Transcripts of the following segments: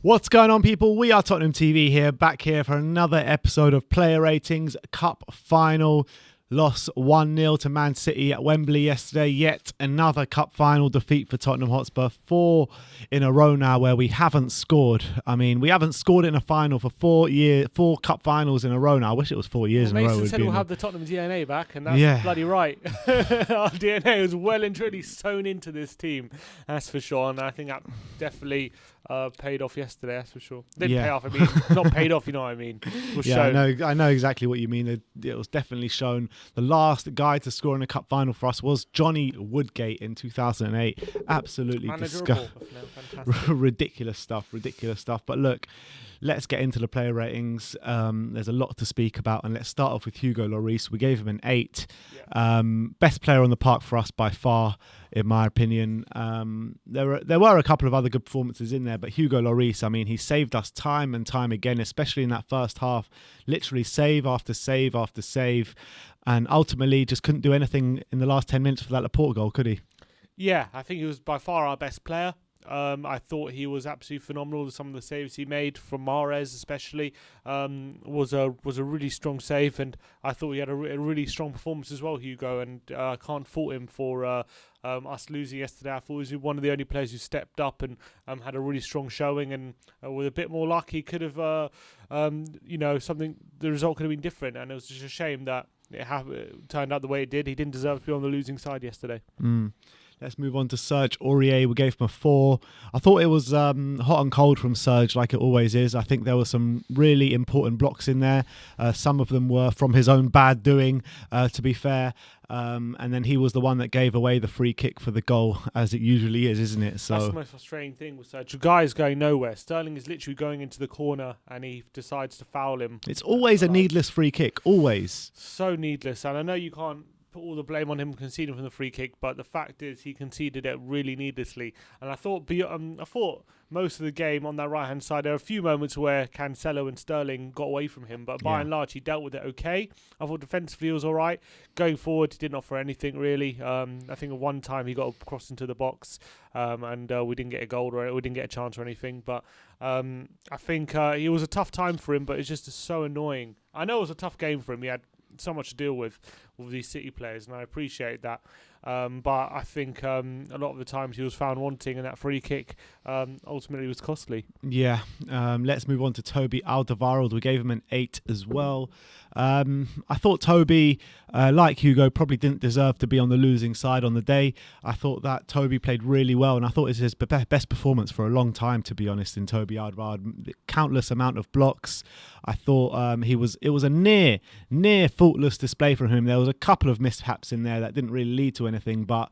What's going on, people? We are Tottenham TV here, back here for another episode of Player Ratings Cup Final. Lost 1-0 to Man City at Wembley yesterday. Yet another cup final defeat for Tottenham Hotspur. 4 in a row now where we haven't scored. I mean, we haven't scored in a final for 4 cup finals in a row now. I wish it was 4 years in a row. Mason said we'll have the Tottenham DNA back, and that's bloody right. Our DNA was well and truly sewn into this team, that's for sure. And I think that definitely paid off yesterday, that's for sure. Didn't pay off, I mean, not paid off, you know what I mean. Was shown. I know exactly what you mean. It was definitely shown. The last guy to score in a cup final for us was Johnny Woodgate in 2008. Absolutely ridiculous stuff. But look, let's get into the player ratings. There's a lot to speak about, and let's start off with Hugo Laurice. We gave him an 8. Best player on the park for us by far, in my opinion. There were a couple of other good performances in there, but Hugo Laurice, I mean, he saved us time and time again, especially in that first half. Literally save after save after save, and ultimately just couldn't do anything in the last 10 minutes for that Laporte goal, could he? Yeah, I think he was by far our best player. I thought he was absolutely phenomenal. Some of the saves he made from Mahrez especially was a really strong save, and I thought he had a really strong performance as well, Hugo, and I can't fault him for us losing yesterday. I thought he was one of the only players who stepped up and had a really strong showing, and with a bit more luck he could have the result could have been different, and it was just a shame that it turned out the way it did. He didn't deserve to be on the losing side yesterday. Let's move on to Serge Aurier. We gave him a 4. I thought it was hot and cold from Serge, like it always is. I think there were some really important blocks in there. Some of them were from his own bad doing, to be fair. And then he was the one that gave away the free kick for the goal, as it usually is, isn't it? So that's the most frustrating thing with Serge. The guy is going nowhere. Sterling is literally going into the corner, and he decides to foul him. It's always a needless free kick, always. So needless. And I know you can't put all the blame on him conceding from the free kick, but the fact is he conceded it really needlessly. And I thought most of the game on that right hand side, there were a few moments where Cancelo and Sterling got away from him, but by and large he dealt with it okay. I thought defensively he was alright. Going forward he didn't offer anything really. I think at one time he got across into the box, and we didn't get a goal or we didn't get a chance or anything, but I think it was a tough time for him, but it's just so annoying. I know it was a tough game for him. He had so much to deal with these City players, and I appreciate that. But I think a lot of the times he was found wanting, and that free kick ultimately was costly. Yeah. Let's move on to Toby Alderweireld. We gave him an 8 as well. I thought Toby, like Hugo, probably didn't deserve to be on the losing side on the day. I thought that Toby played really well, and I thought it was his best performance for a long time, to be honest, in Toby Alderweireld. Countless amount of blocks. I thought it was a near faultless display from him. There was a couple of mishaps in there that didn't really lead to anything, but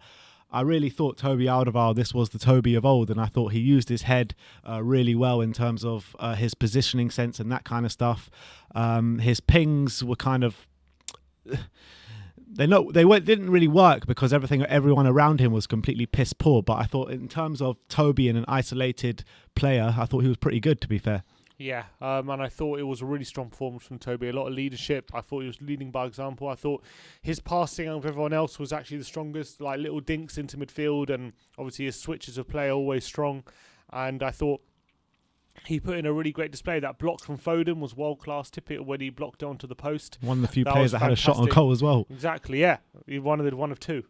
I really thought Toby Alderweireld, this was the Toby of old, and I thought he used his head really well in terms of his positioning sense and that kind of stuff. His pings were kind of didn't really work because everyone around him was completely piss poor, but I thought in terms of Toby and an isolated player, I thought he was pretty good, to be fair. Yeah, and I thought it was a really strong performance from Toby. A lot of leadership. I thought he was leading by example. I thought his passing out of everyone else was actually the strongest, like little dinks into midfield, and obviously his switches of play are always strong. And I thought he put in a really great display. That block from Foden was world-class. Typical when he blocked onto the post. One of the few players that had a shot on goal as well. Exactly, yeah. He one of two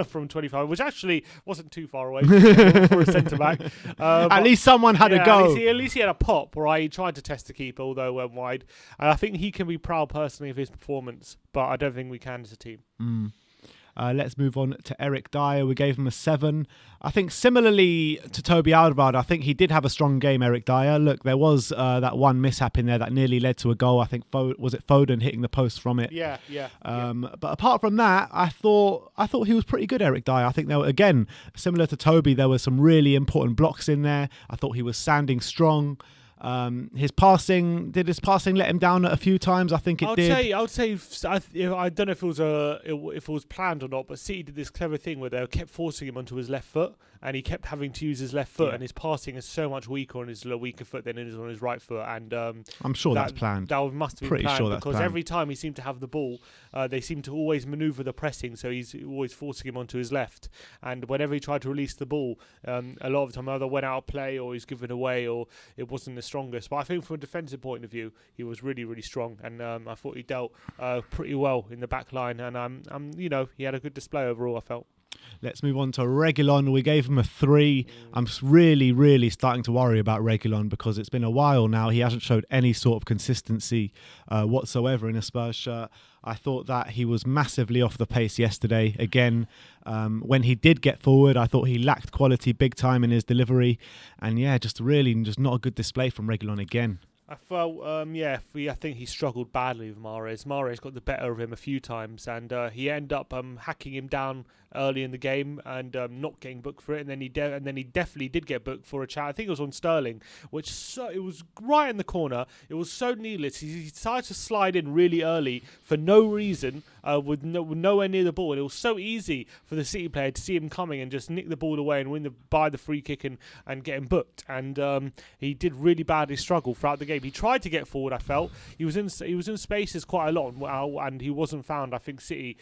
from 25, which actually wasn't too far away for a centre-back. At least someone had a go. At least he had a pop, right? He tried to test the keeper, although it went wide. And I think he can be proud personally of his performance, but I don't think we can as a team. Let's move on to Eric Dier. We gave him a 7. I think similarly to Toby Alderweireld, I think he did have a strong game, Eric Dier. Look, there was that one mishap in there that nearly led to a goal. I think was it Foden hitting the post from it? Yeah. But apart from that, I thought he was pretty good, Eric Dier. I think there were, again, similar to Toby, there were some really important blocks in there. I thought he was sounding strong. His passing let him down a few times? I think it did. I would say I don't know if it was planned or not, but City did this clever thing where they kept forcing him onto his left foot, and he kept having to use his left foot, and his passing is so much weaker on his weaker foot than it is on his right foot. And I'm sure that's planned. That must have been planned because every time he seemed to have the ball, they seemed to always manoeuvre the pressing, so he's always forcing him onto his left. And whenever he tried to release the ball, a lot of the time either went out of play or he's given away or it wasn't the strongest. But I think from a defensive point of view, he was really, really strong, and I thought he dealt pretty well in the back line, and he had a good display overall, I felt. Let's move on to Reguilon. We gave him a 3. I'm really, really starting to worry about Reguilon because it's been a while now. He hasn't showed any sort of consistency whatsoever in a Spurs shirt. I thought that he was massively off the pace yesterday. Again, when he did get forward, I thought he lacked quality big time in his delivery. And just not a good display from Reguilon again. I felt, I think he struggled badly with Mahrez. Mahrez got the better of him a few times, and he ended up hacking him down early in the game and not getting booked for it. And then he definitely did get booked for a chat. I think it was on Sterling, it was right in the corner. It was so needless. He decided to slide in really early for no reason, with nowhere near the ball, and it was so easy for the City player to see him coming and just nick the ball away and buy the free kick and get him booked. And he did really badly struggle throughout the game. He tried to get forward. I felt he was in spaces quite a lot, and he wasn't found. I think City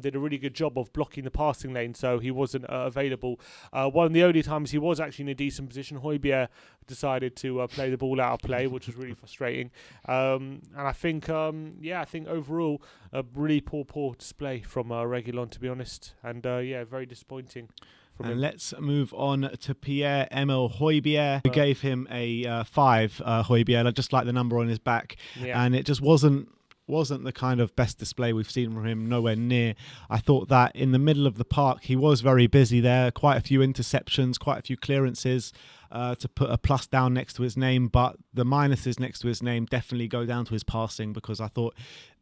did a really good job of blocking the passing lane, so he wasn't available. One of the only times he was actually in a decent position, Hoybier decided to play the ball out of play, which was really frustrating. And I think, overall, a really poor display from Reguilon, to be honest, and very disappointing. And let's move on to Pierre, Emel, Hoybier. We gave him a 5, Hoybier. I just like the number on his back. Yeah. And it just wasn't the kind of best display we've seen from him, nowhere near. I thought that in the middle of the park, he was very busy there. Quite a few interceptions, quite a few clearances to put a plus down next to his name. But the minuses next to his name definitely go down to his passing, because I thought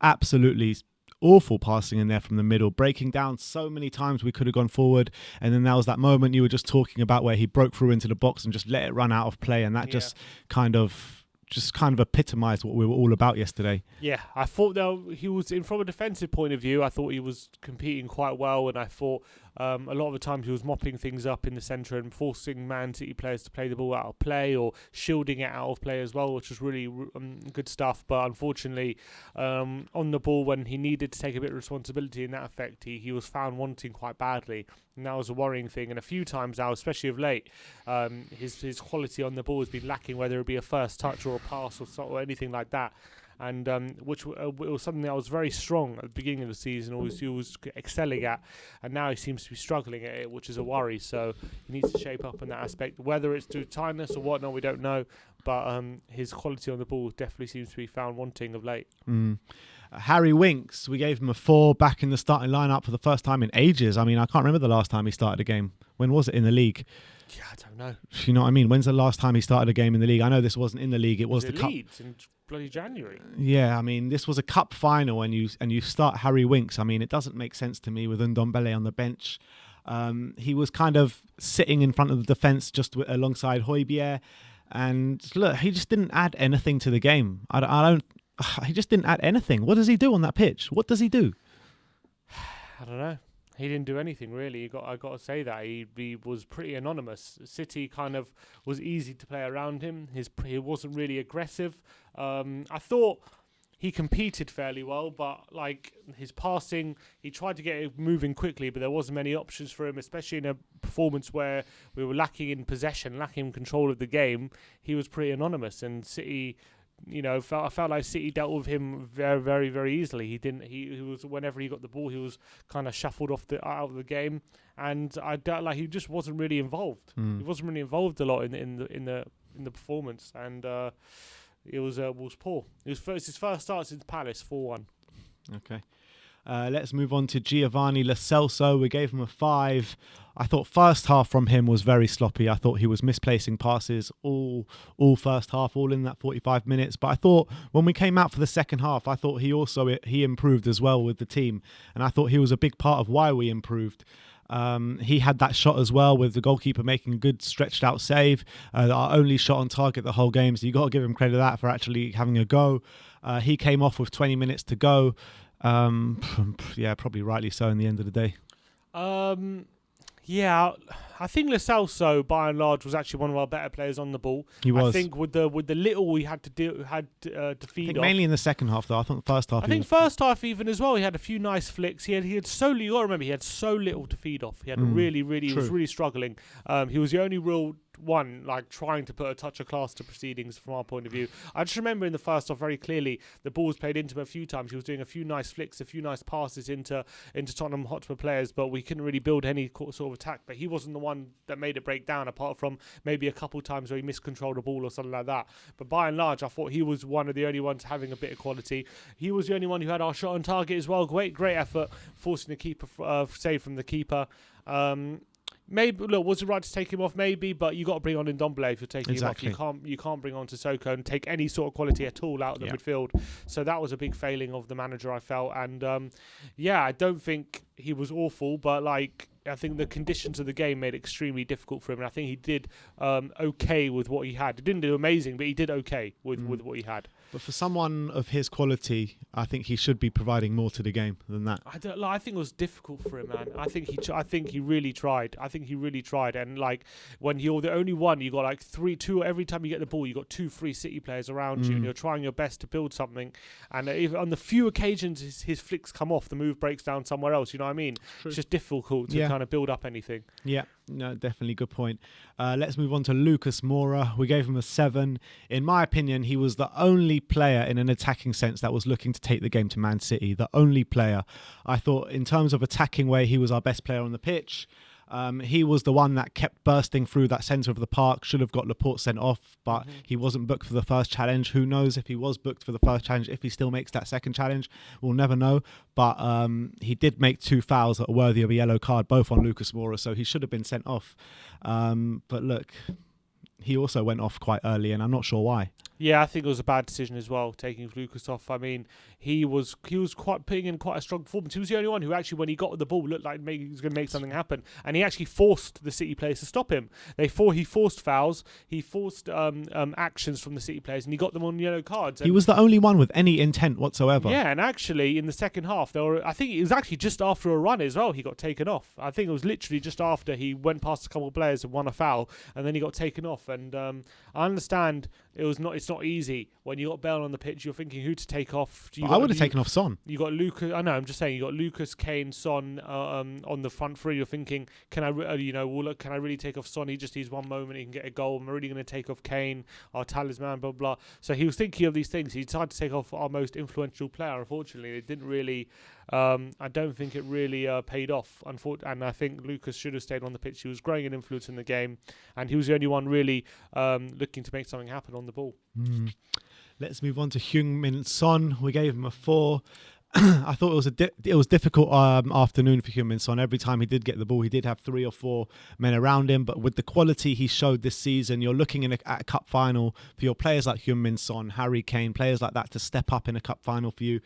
absolutely awful passing in there from the middle, breaking down so many times we could have gone forward, and then there was that moment you were just talking about where he broke through into the box and just let it run out of play, and that just kind of epitomised what we were all about yesterday. Yeah, I thought he was from a defensive point of view, I thought he was competing quite well, and I thought a lot of the times he was mopping things up in the centre and forcing Man City players to play the ball out of play or shielding it out of play as well, which was really good stuff. But unfortunately, on the ball, when he needed to take a bit of responsibility in that effect, he was found wanting quite badly. And that was a worrying thing. And a few times now, especially of late, his quality on the ball has been lacking, whether it be a first touch or a pass or anything like that. And which was something that was very strong at the beginning of the season, he was excelling at, and now he seems to be struggling at it, which is a worry. So he needs to shape up in that aspect. Whether it's due to tiredness or whatnot, we don't know. But his quality on the ball definitely seems to be found wanting of late. Harry Winks, we gave him a 4, back in the starting lineup for the first time in ages. I mean, I can't remember the last time he started a game. When was it in the league? Yeah, I don't know. You know what I mean? When's the last time he started a game in the league? I know this wasn't in the league. It was the cup. Leeds in bloody January. Yeah, I mean, this was a cup final, and you start Harry Winks. I mean, it doesn't make sense to me with Ndombele on the bench. He was kind of sitting in front of the defence just alongside Hoybier, and look, he just didn't add anything to the game. He just didn't add anything. What does he do on that pitch? What does he do? I don't know. He didn't do anything really. I got to say that he was pretty anonymous. City kind of was easy to play around him. He wasn't really aggressive. I thought he competed fairly well, but like his passing, he tried to get it moving quickly, but there wasn't many options for him, especially in a performance where we were lacking in possession, lacking control of the game. He was pretty anonymous, and City, I felt like City dealt with him very, very, very easily. He was, whenever he got the ball, he was kind of shuffled out of the game, and I doubt, like, he just wasn't really involved. He wasn't really involved a lot in the performance, and it was poor. It was his first start since Palace, 4-1. Okay. Let's move on to Giovanni La Celso. We gave him a 5. I thought first half from him was very sloppy. I thought he was misplacing passes all first half, all in that 45 minutes. But I thought when we came out for the second half, I thought he improved as well with the team. And I thought he was a big part of why we improved. He had that shot as well, with the goalkeeper making a good stretched out save. Our only shot on target the whole game, so you got to give him credit for that, for actually having a go. He came off with 20 minutes to go. Yeah, probably rightly so in the end of the day. Yeah, I think La Celso, by and large, was actually one of our better players on the ball. He was. I think with the little we had to feed off. Mainly in the second half, though. I think the first half. I think first half even as well. He had a few nice flicks. He had so little. You got to remember, he had so little to feed off. He had he was really struggling. He was the only real one like trying to put a touch of class to proceedings from our point of view. I just remember in the first half very clearly the ball was played into him a few times. He was doing a few nice flicks, a few nice passes into Tottenham Hotspur players, but we couldn't really build any sort of attack. But he wasn't the one that made it break down, apart from maybe a couple times where he miscontrolled the ball or something like that. But by and large, I thought he was one of the only ones having a bit of quality. He was the only one who had our shot on target as well. Great effort, forcing the keeper save from the keeper. Maybe look, was it right to take him off? Maybe, but you got to bring on Ndombele if you're taking him off. You can't bring on Sissoko and take any sort of quality at all out of the midfield. So that was a big failing of the manager, I felt. And I don't think he was awful, but like I think the conditions of the game made it extremely difficult for him. And I think he did okay with what he had. He didn't do amazing, but he did okay with what he had. But for someone of his quality, I think he should be providing more to the game than that. I think it was difficult for him, man. I think he really tried. And like when you're the only one, you got like two every time you get the ball, you got 2 free City players around you, and you're trying your best to build something. And if on the few occasions his flicks come off, the move breaks down somewhere else. You know what I mean? True. It's just difficult to kind of build up anything. Yeah. No, definitely good point. Let's move on to Lucas Mora. We gave him a 7. In my opinion, he was the only player in an attacking sense that was looking to take the game to Man City. The only player. I thought in terms of attacking way, he was our best player on the pitch. He was the one that kept bursting through that centre of the park. Should have got Laporte sent off, but he wasn't booked for the first challenge. Who knows if he was booked for the first challenge, if he still makes that second challenge, we'll never know. But he did make 2 fouls that are worthy of a yellow card, both on Lucas Mora, so he should have been sent off. But look, he also went off quite early, and I'm not sure why. Yeah, I think it was a bad decision as well, taking Lucas off. I mean, he was quite putting in quite a strong performance. He was the only one who actually, when he got the ball, looked like he was going to make something happen. And he actually forced the City players to stop him. He forced fouls, he forced actions from the City players, and he got them on yellow cards. And he was the only one with any intent whatsoever. Yeah, and actually, in the second half, I think it was actually just after a run as well, he got taken off. I think it was literally just after he went past a couple of players and won a foul, and then he got taken off. And I understand it's not easy when you got Bell on the pitch. You're thinking who to take off. I would have taken off Son. You got Lucas. I know. I'm just saying. You got Lucas, Kane, Son on the front three. You're thinking, can I really take off Son? He just needs one moment. He can get a goal. I'm really going to take off Kane, our talisman. Blah blah. So he was thinking of these things. He decided to take off our most influential player. Unfortunately, it didn't really. I don't think it really paid off. And I think Lucas should have stayed on the pitch. He was growing an influence in the game, and he was the only one really looking to make something happen on the ball. Let's move on to Heung-min Son. We gave him a 4. I thought it was difficult afternoon for Heung-min Son. Every time he did get the ball, he did have 3 or 4 men around him. But with the quality he showed this season, you're looking at a cup final for your players like Heung-min Son, Harry Kane, players like that to step up in a cup final for you.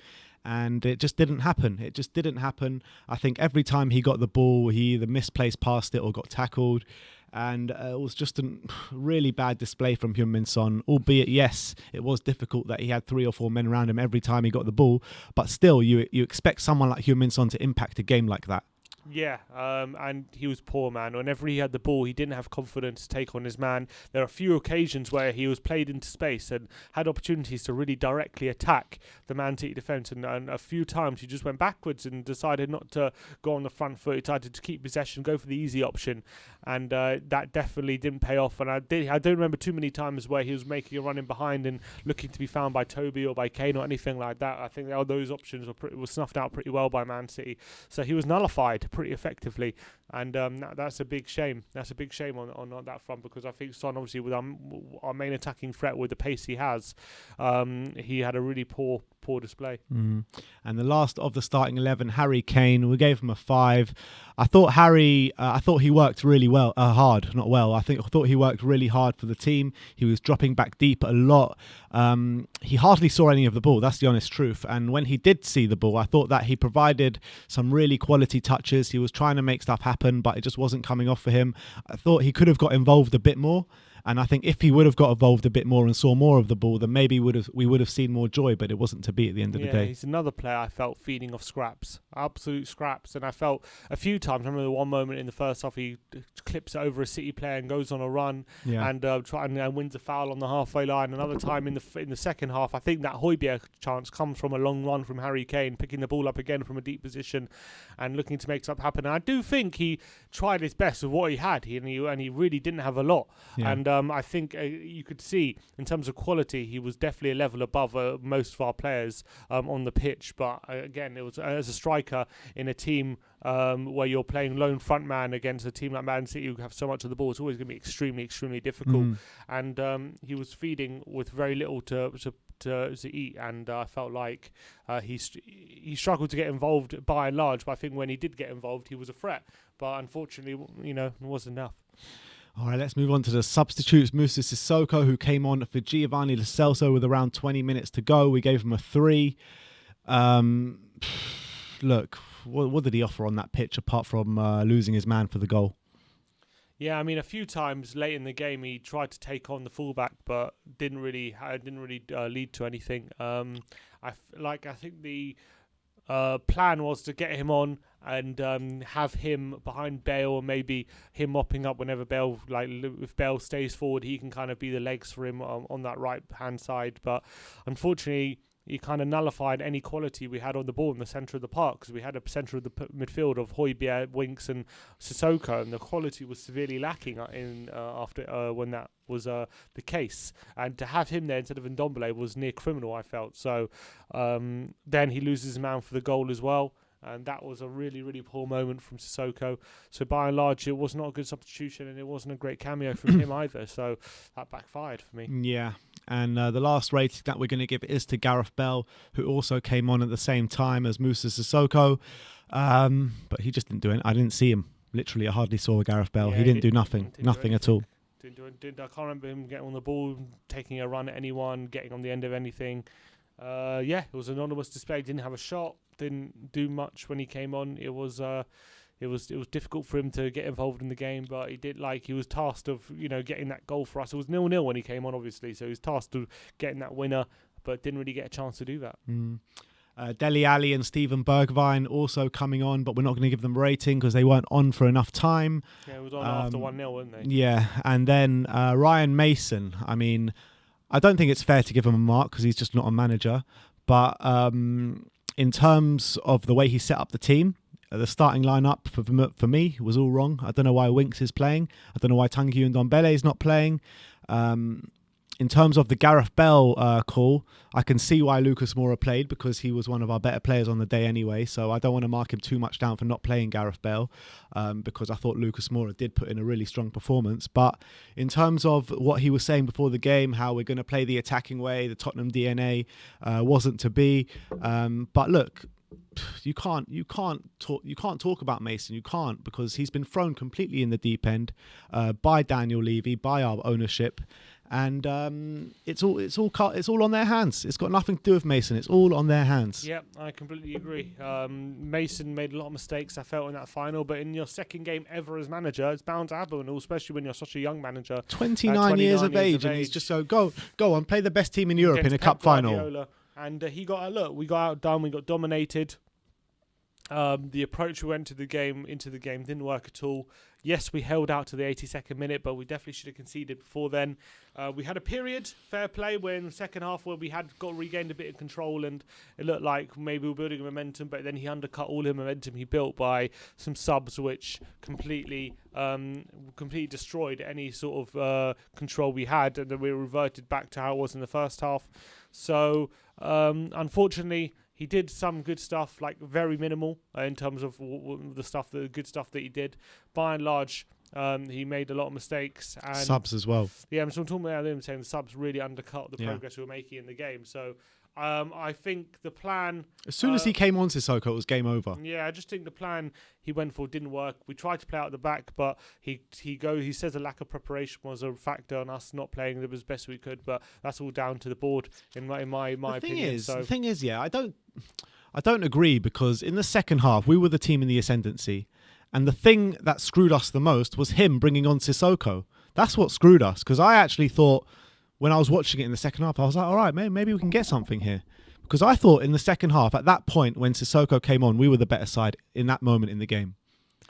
And it just didn't happen. I think every time he got the ball, he either misplaced past it or got tackled. And it was just a really bad display from Heung-min Son, albeit, yes, it was difficult that he had 3 or 4 men around him every time he got the ball. But still, you expect someone like Heung-min Son to impact a game like that. Yeah, and he was poor, man. Whenever he had the ball, he didn't have confidence to take on his man. There are a few occasions where he was played into space and had opportunities to really directly attack the Man City defence. And a few times he just went backwards and decided not to go on the front foot. He decided to keep possession, go for the easy option. And that definitely didn't pay off. And I don't remember too many times where he was making a run in behind and looking to be found by Toby or by Kane or anything like that. I think those options were snuffed out pretty well by Man City. So he was nullified pretty effectively, and that's a big shame. That's a big shame on that front, because I think Son, obviously with our main attacking threat with the pace he has, he had a really poor display. And the last of the starting 11, Harry Kane, we gave him a 5. I thought I thought he worked really well, hard, not well. I thought he worked really hard for the team. He was dropping back deep a lot. He hardly saw any of the ball. That's the honest truth. And when he did see the ball, I thought that he provided some really quality touches. He was trying to make stuff happen, but it just wasn't coming off for him. I thought he could have got involved a bit more. And I think if he would have got involved a bit more and saw more of the ball, then maybe we would have seen more joy, but it wasn't to be at the end of the day. He's another player I felt feeding off scraps, absolute scraps. And I felt a few times, I remember one moment in the first half, he clips it over a City player and goes on a run and wins a foul on the halfway line. Another time in the second half, I think that Hoybier chance comes from a long run from Harry Kane, picking the ball up again from a deep position and looking to make stuff happen. And I do think he tried his best with what he had, and he really didn't have a lot. Yeah. And I think you could see in terms of quality, he was definitely a level above most of our players on the pitch. But again, it was as a striker in a team where you're playing lone front man against a team like Man City who have so much of the ball, it's always going to be extremely, extremely difficult. And he was feeding with very little to eat, and I felt like he struggled to get involved by and large. But I think when he did get involved, he was a threat. But unfortunately, it wasn't enough. All right, let's move on to the substitutes. Moussa Sissoko, who came on for Giovanni La Celso with around 20 minutes to go. We gave him a 3. Look, what did he offer on that pitch apart from losing his man for the goal? Yeah, I mean, a few times late in the game he tried to take on the fullback, but didn't really lead to anything. I think the plan was to get him on and have him behind Bale, or maybe him mopping up whenever Bale, if Bale stays forward, he can kind of be the legs for him on that right hand side. But unfortunately, he kind of nullified any quality we had on the ball in the centre of the park, because we had a centre of the midfield of Hoybier, Winks and Sissoko, and the quality was severely lacking after when that was the case. And to have him there instead of Ndombele was near criminal, I felt. So then he loses his man for the goal as well. And that was a really, really poor moment from Sissoko. So by and large, it was not a good substitution, and it wasn't a great cameo from him either. So that backfired for me. Yeah. And the last rating that we're going to give is to Gareth Bell, who also came on at the same time as Moussa Sissoko. But he just didn't do it. I didn't see him. Literally, I hardly saw Gareth Bell. He didn't do nothing. Nothing at all. I can't remember him getting on the ball, taking a run at anyone, getting on the end of anything. It was an anonymous display. Didn't have a shot. Didn't do much when he came on. It was difficult for him to get involved in the game, but he was tasked of getting that goal for us. It was 0-0 when he came on, obviously, so he was tasked of getting that winner, but didn't really get a chance to do that. Dele Alli and Steven Bergwijn also coming on, but we're not going to give them a rating because they weren't on for enough time. Yeah, it was on after 1-0, weren't they? Yeah, and then Ryan Mason. I mean, I don't think it's fair to give him a mark because he's just not a manager, but in terms of the way he set up the team, the starting lineup for me was all wrong. I don't know why Winks is playing. I don't know why Tanguy Ndombele is not playing. In terms of the Gareth Bell call, I can see why Lucas Mora played, because he was one of our better players on the day anyway. So I don't want to mark him too much down for not playing Gareth Bell, because I thought Lucas Mora did put in a really strong performance. But in terms of what he was saying before the game, how we're going to play the attacking way, the Tottenham DNA wasn't to be. But look, you can't talk about Mason. You can't, because he's been thrown completely in the deep end by Daniel Levy, by our ownership. And it's all on their hands. It's got nothing to do with Mason. It's all on their hands. Yeah, I completely agree. Mason made a lot of mistakes, I felt, in that final. But in your second game ever as manager, it's bound to happen, especially when you're such a young manager. 29 years of age, and he's just go on, play the best team in Europe in a cup final. And we got outdone, we got dominated. The approach we went into the game didn't work at all. Yes, we held out to the 82nd minute, but we definitely should have conceded before then. We had a period, fair play, where in the second half where we had regained a bit of control, and it looked like maybe we were building a momentum, but then he undercut all the momentum he built by some subs, which completely destroyed any sort of control we had, and then we reverted back to how it was in the first half. So, unfortunately, he did some good stuff, like very minimal in terms of the good stuff that he did. By and large, he made a lot of mistakes. And subs as well. Yeah, so I'm talking about him saying the subs really undercut the progress we were making in the game. So I think the plan... As soon as he came on Sissoko, it was game over. Yeah, I just think the plan he went for didn't work. We tried to play out at the back, but he says a lack of preparation was a factor on us not playing as best we could, but that's all down to the board, in my opinion. The thing is, yeah, I don't agree, because in the second half, we were the team in the ascendancy, and the thing that screwed us the most was him bringing on Sissoko. That's what screwed us, because I actually thought, when I was watching it in the second half, I was like, all right, maybe we can get something here. Because I thought in the second half, at that point, when Sissoko came on, we were the better side in that moment in the game.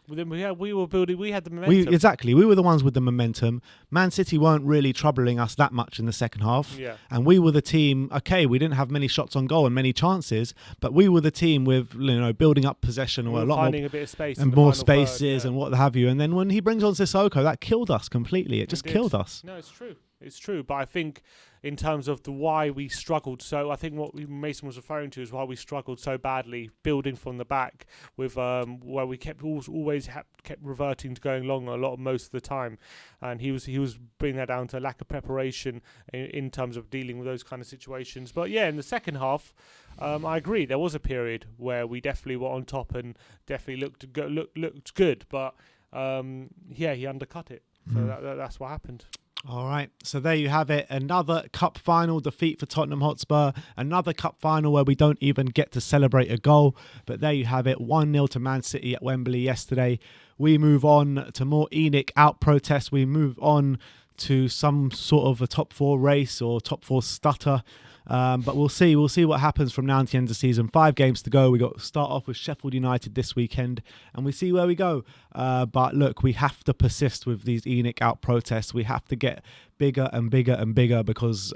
Well, then we were building, we had the momentum. Exactly, we were the ones with the momentum. Man City weren't really troubling us that much in the second half. Yeah. And we were the team, okay, we didn't have many shots on goal and many chances, but we were the team with, building up possession or a lot finding more, a bit of space and more spaces and what have you. And then when he brings on Sissoko, that killed us completely. It just killed us. No, it's true. It's true, but I think in terms of the why we struggled, so I think what Mason was referring to is why we struggled so badly building from the back, with where we kept reverting to going long most of the time, and he was bringing that down to lack of preparation in terms of dealing with those kind of situations. But yeah, in the second half, I agree, there was a period where we definitely were on top and definitely looked good, but he undercut it. So that's what happened. All right, so there you have it. Another cup final defeat for Tottenham Hotspur. Another cup final where we don't even get to celebrate a goal. But there you have it, 1-0 to Man City at Wembley yesterday. We move on to more ENIC out protests. We move on to some sort of a top 4 race or top 4 stutter. But we'll see what happens from now until the end of the season. 5 games to go. We got to start off with Sheffield United this weekend, and we see where we go. But look, we have to persist with these ENIC out protests. We have to get bigger and bigger and bigger, because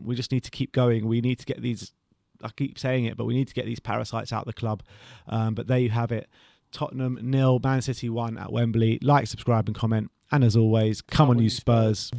we just need to keep going. We need to get these, I keep saying it, but we need to get these parasites out of the club. But there you have it. Tottenham 0, Man City 1 at Wembley. Like, subscribe and comment. And as always, come on you Spurs.